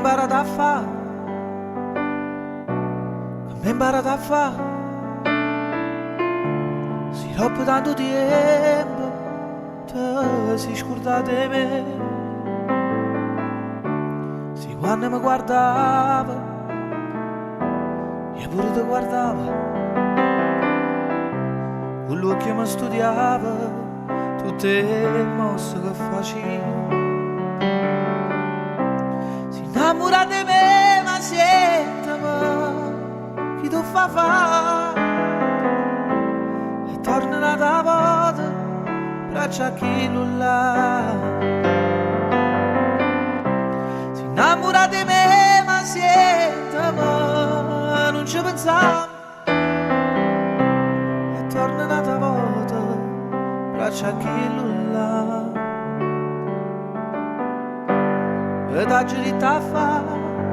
imparato a fare, mi imparato a fare, si troppo tanto tempo, te si scordate di me, si quando mi guardava, io pure ti guardavo, con l'occhio mi studiava, tutte le mosse che facevo. Innamora di me, ma sentami, chi tu fa e torna una volta, braccia a chi là. Si innamora di me, ma sentami, non ci pensavo, e torna una volta, braccia a chi là. Che t'ha girita a fa,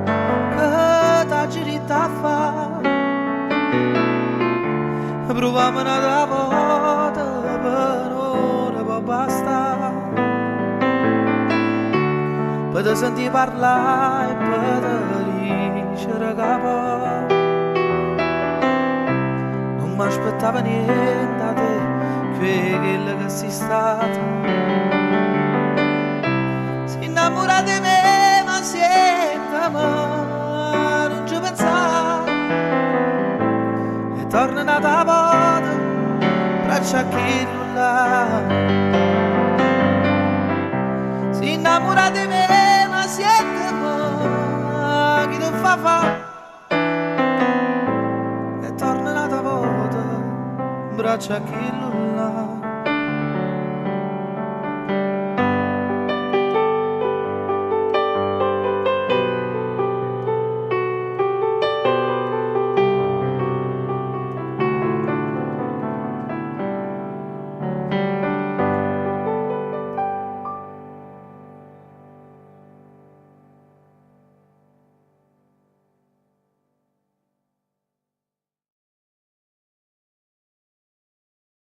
che t'ha girita a fa. Proviamo una volta, per non può bastare. Per te sentire parlare e per te dicere capo. Non mi aspettava niente da te, quello che sei stato. Si innamora di me, ma non ci pensare e torna una volta, braccia a chi là. Si innamora di me, ma chi non fa e torna una volta, braccia a chi là.